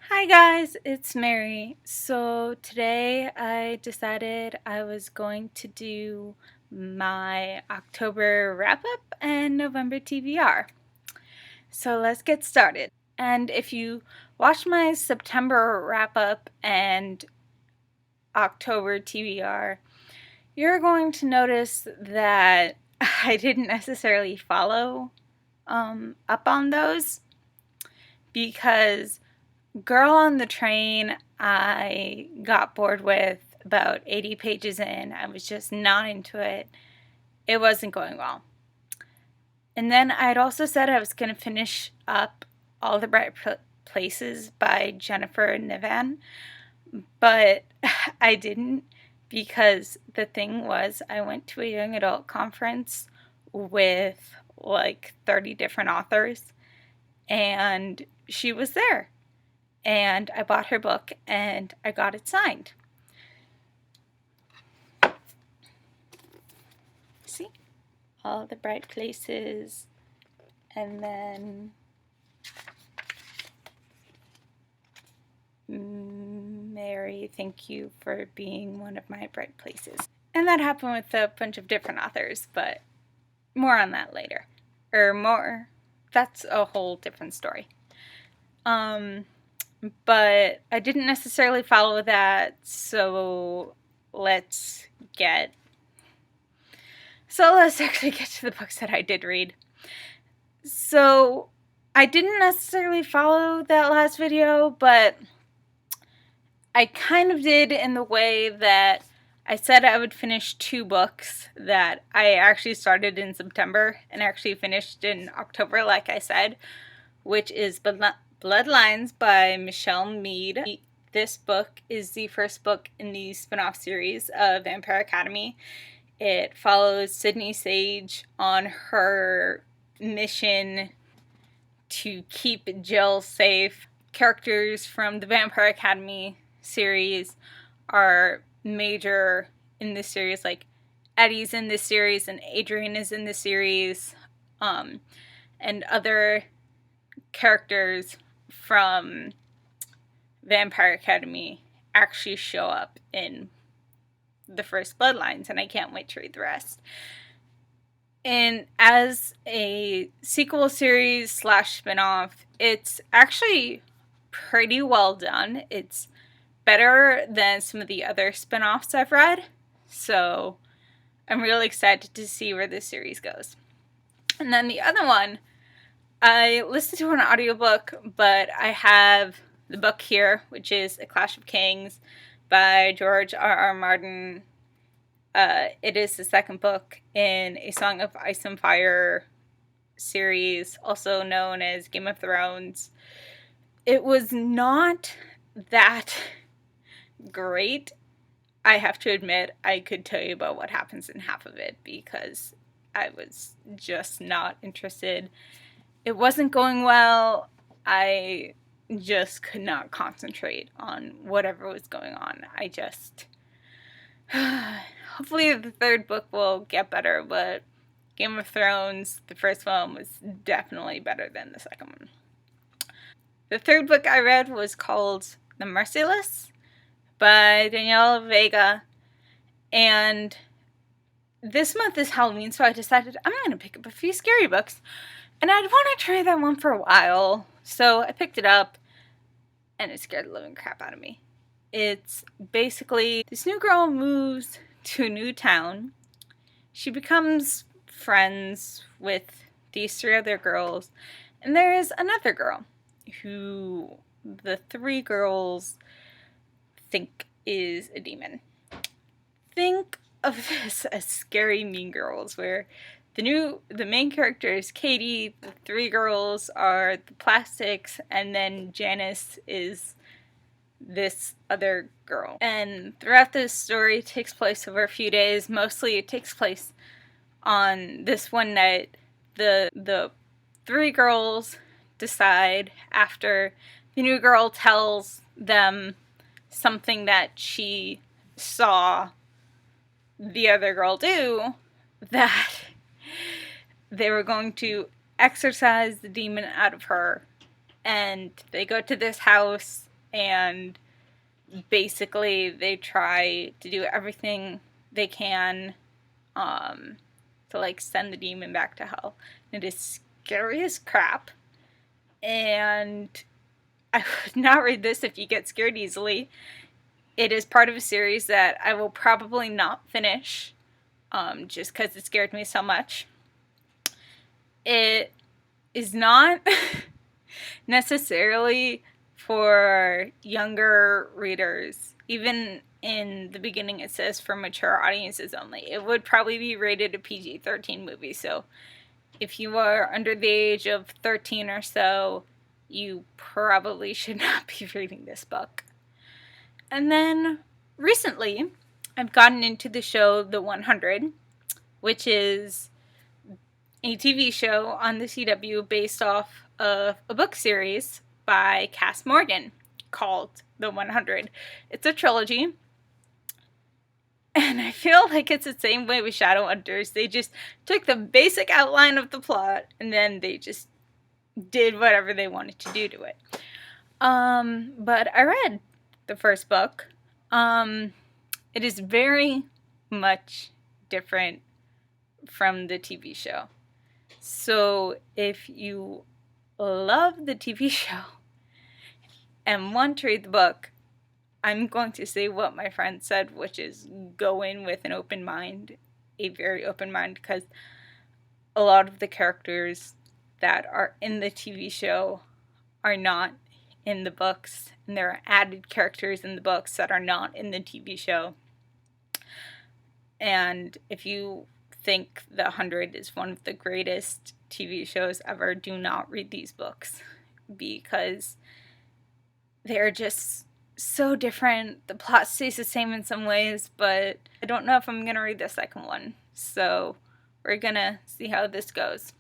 Hi guys, it's Mary. So today I decided I was going to do my October wrap up and November TBR. So let's get started. And if you watch my September wrap up and October TBR, you're going to notice that I didn't necessarily follow up on those because Girl on the Train, I got bored with about 80 pages in. I was just not into it. It wasn't going well. And then I'd also said I was going to finish up All the Bright Places by Jennifer Niven, but I didn't because the thing was I went to a young adult conference with like 30 different authors and she was there. And I bought her book and I got it signed. See? All the Bright Places. And then Mary, thank you for being one of my bright places. And that happened with a bunch of different authors, but more on that later. That's a whole different story. But I didn't necessarily follow that, so let's actually get to the books that I did read. So I didn't necessarily follow that last video, but I kind of did in the way that I said I would finish 2 books that I actually started in September and actually finished in October, like I said, which is Bloodlines by Michelle Mead. This book is the first book in the spin-off series of Vampire Academy. It follows Sydney Sage on her mission to keep Jill safe. Characters from the Vampire Academy series are major in this series, like Eddie's in this series and Adrian is in this series, and other characters from Vampire Academy actually show up in the first Bloodlines, and I can't wait to read the rest. And as a sequel series / spin-off, it's actually pretty well done. It's better than some of the other spin-offs I've read, so I'm really excited to see where this series goes. And then the other one, I listened to an audiobook, but I have the book here, which is A Clash of Kings by George R.R. Martin. It is the second book in A Song of Ice and Fire series, also known as Game of Thrones. It was not that great. I have to admit, I could tell you about what happens in half of it because I was just not interested. It wasn't going well. I just could not concentrate on whatever was going on. Hopefully the third book will get better, but Game of Thrones, the first one, was definitely better than the second one. The third book I read was called The Merciless by Danielle Vega, and this month is Halloween, so I decided I'm going to pick up a few scary books, and I'd want to try that one for a while, so I picked it up, and it scared the living crap out of me. It's basically this new girl moves to a new town. She becomes friends with these 3 other girls, and there is another girl who the 3 girls think is a demon. Think of this as Scary Mean Girls, where the main character is Katie, the 3 girls are the plastics, and then Janice is this other girl. And throughout this story, it takes place over a few days. Mostly it takes place on this one night. The 3 girls decide, after the new girl tells them something that she saw the other girl do, that they were going to exorcise the demon out of her. And they go to this house and basically they try to do everything they can to like send the demon back to hell. It is scary as crap, and I would not read this if you get scared easily. It is part of a series that I will probably not finish, just because it scared me so much. It is not necessarily for younger readers. Even in the beginning it says for mature audiences only. It would probably be rated a PG-13 movie, so if you are under the age of 13 or so, you probably should not be reading this book. And then recently, I've gotten into the show The 100, which is a TV show on the CW based off of a book series by Cass Morgan called The 100. It's a trilogy, and I feel like it's the same way with Shadowhunters. They just took the basic outline of the plot, and then they just did whatever they wanted to do to it. But I read the first book. It is very much different from the TV show. So if you love the TV show and want to read the book, I'm going to say what my friend said, which is go in with an open mind, a very open mind, because a lot of the characters that are in the TV show are not in the books, and there are added characters in the books that are not in the TV show. And if you think The 100 is one of the greatest TV shows ever, do not read these books, because they're just so different. The plot stays the same in some ways, but I don't know if I'm going to read the second one, so we're going to see how this goes.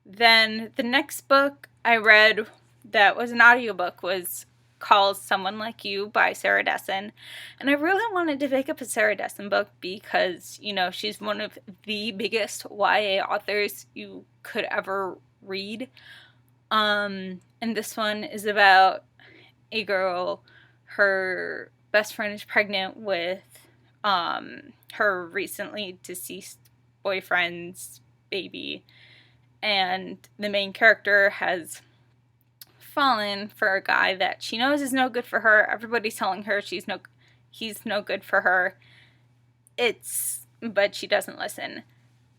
Then the next book I read that was an audiobook was called Someone Like You by Sarah Dessen, and I really wanted to pick up a Sarah Dessen book because, you know, she's one of the biggest YA authors you could ever read. And this one is about a girl, her best friend is pregnant with her recently deceased boyfriend's baby, and the main character has fallen for a guy that she knows is no good for her. Everybody's telling her he's no good for her. But she doesn't listen.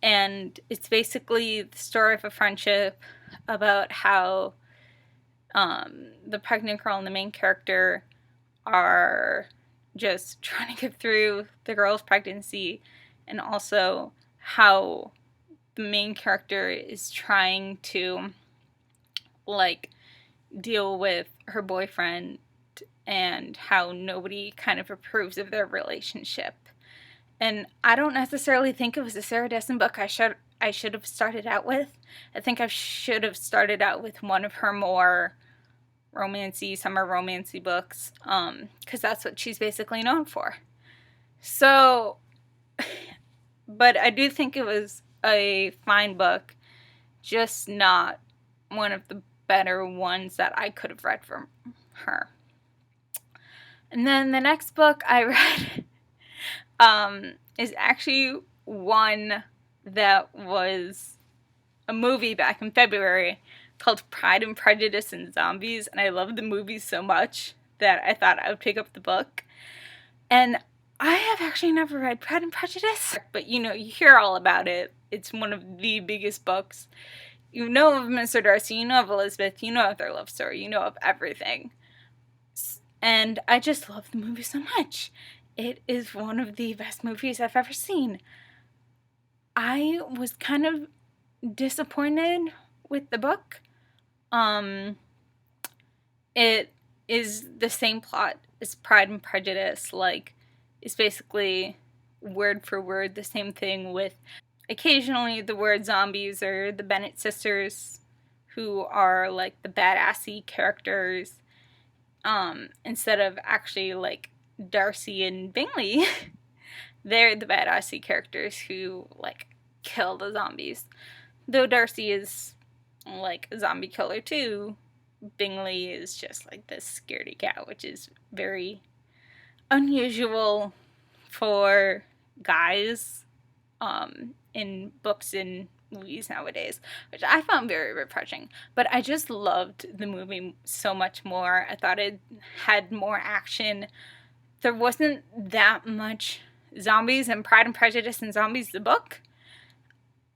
And it's basically the story of a friendship about how the pregnant girl and the main character are just trying to get through the girl's pregnancy, and also how the main character is trying to like deal with her boyfriend and how nobody kind of approves of their relationship. And I don't necessarily think it was a Sarah Dessen book I should have started out with. I think I should have started out with one of her more summer romancy books, because that's what she's basically known for. So, but I do think it was a fine book, just not one of the better ones that I could have read from her. And then the next book I read is actually one that was a movie back in February called Pride and Prejudice and Zombies, and I loved the movie so much that I thought I would pick up the book. And I have actually never read Pride and Prejudice, but you know, you hear all about it. It's one of the biggest books. You know of Mr. Darcy, you know of Elizabeth, you know of their love story, you know of everything. And I just love the movie so much. It is one of the best movies I've ever seen. I was kind of disappointed with the book. It is the same plot as Pride and Prejudice. Like, it's basically word for word the same thing, with occasionally the word zombies or the Bennett sisters, who are like the badassy characters, instead of actually like Darcy and Bingley. They're the badassy characters who like kill the zombies, though Darcy is like a zombie killer too, Bingley is just like this scaredy cat, which is very unusual for guys in books and movies nowadays, which I found very refreshing. But I just loved the movie so much more. I thought it had more action. There wasn't that much zombies in Pride and Prejudice and Zombies the book.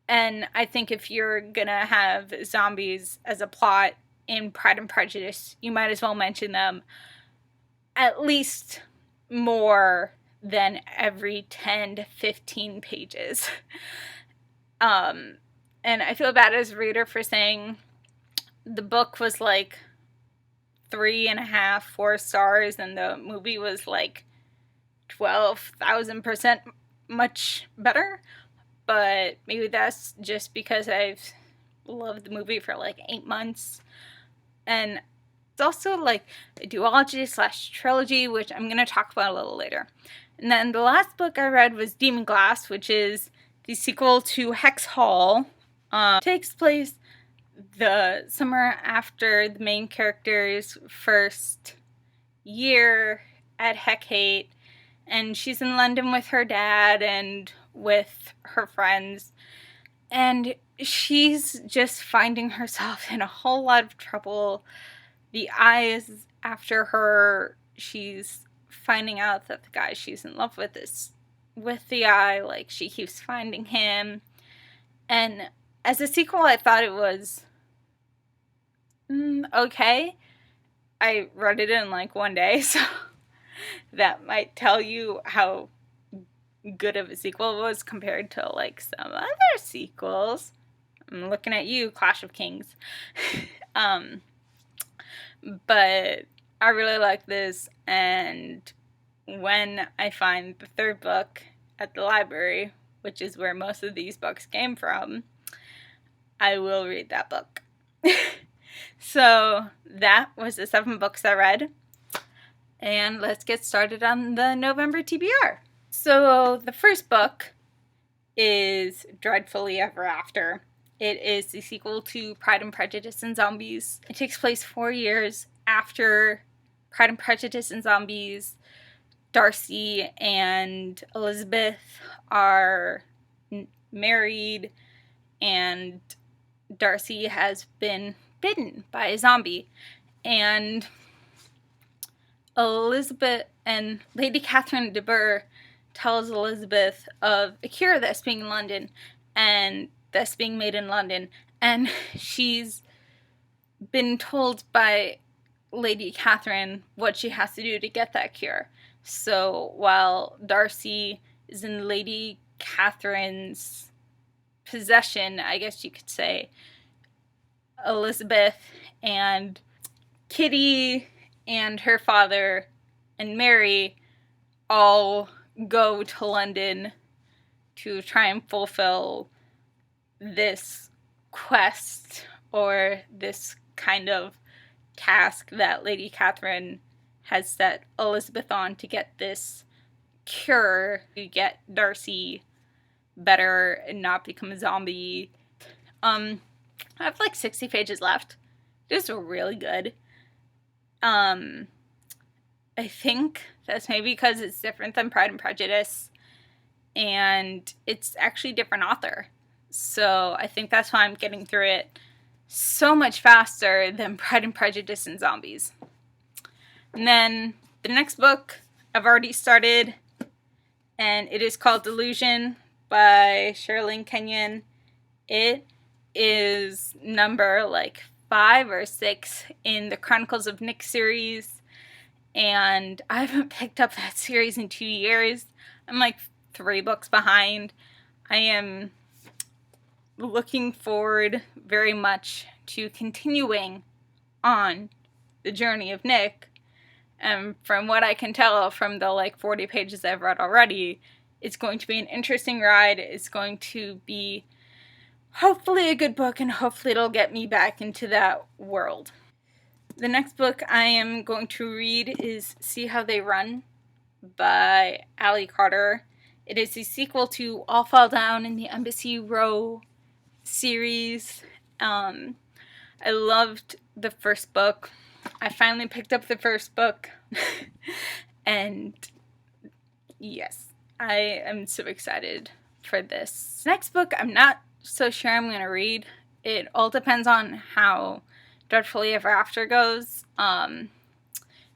And I think if you're gonna have zombies as a plot in Pride and Prejudice, you might as well mention them at least more than every 10 to 15 pages. And I feel bad as a reader for saying the book was like 3.5, 4 stars, and the movie was like 12,000% much better. But maybe that's just because I've loved the movie for like 8 months. And it's also like a duology / trilogy, which I'm going to talk about a little later. And then the last book I read was Demon Glass, which is the sequel to Hex Hall. Takes place the summer after the main character's first year at Hecate, and she's in London with her dad and with her friends, and she's just finding herself in a whole lot of trouble. The eye is after her. She's finding out that the guy she's in love with is with the eye. Like, she keeps finding him. And as a sequel, I thought it was okay. I read it in like one day, so that might tell you how good of a sequel it was compared to like some other sequels. I'm looking at you, Clash of Kings. But I really like this, and when I find the third book at the library, which is where most of these books came from, I will read that book. So that was the 7 books I read, and let's get started on the November TBR. So the first book is Dreadfully Ever After. It is the sequel to Pride and Prejudice and Zombies. It takes place 4 years after Pride and Prejudice and Zombies. Darcy and Elizabeth are married, and Darcy has been bitten by a zombie. And Elizabeth and Lady Catherine de Bourgh tells Elizabeth of a cure that's being in London, and that's being made in London, and she's been told by Lady Catherine what she has to do to get that cure. So while Darcy is in Lady Catherine's possession, I guess you could say, Elizabeth and Kitty and her father and Mary all go to London to try and fulfill this quest or this kind of task that Lady Catherine has set Elizabeth on to get this cure to get Darcy better and not become a zombie. I have like 60 pages left. It is really good. I think that's maybe because it's different than Pride and Prejudice, and it's actually a different author. So I think that's why I'm getting through it so much faster than Pride and Prejudice and Zombies. And then the next book I've already started, and it is called Delusion by Sherilyn Kenyon. It is number like 5 or 6 in the Chronicles of Nick series, and I haven't picked up that series in 2 years. I'm like 3 books behind. I am looking forward very much to continuing on the journey of Nick, and from what I can tell from the like 40 pages I've read already, it's going to be an interesting ride. It's going to be hopefully a good book, and hopefully it'll get me back into that world. The next book I am going to read is See How They Run by Allie Carter. It is the sequel to All Fall Down in the Embassy Row series. I I loved the first book. I finally picked up the first book. And yes, I am so excited for this. Next book, I'm not so sure I'm going to read. It all depends on how Dreadfully Ever After goes.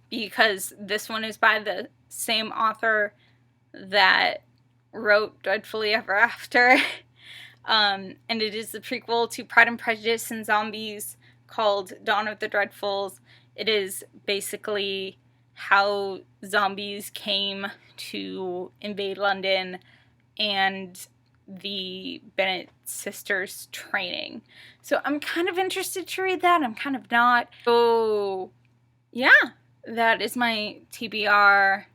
Because this one is by the same author that wrote Dreadfully Ever After. And it is the prequel to Pride and Prejudice and Zombies, called Dawn of the Dreadfuls. It is basically how zombies came to invade London and the Bennett sisters' training. So I'm kind of interested to read that. I'm kind of not. So yeah, that is my TBR.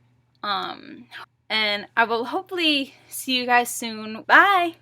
And I will hopefully see you guys soon. Bye!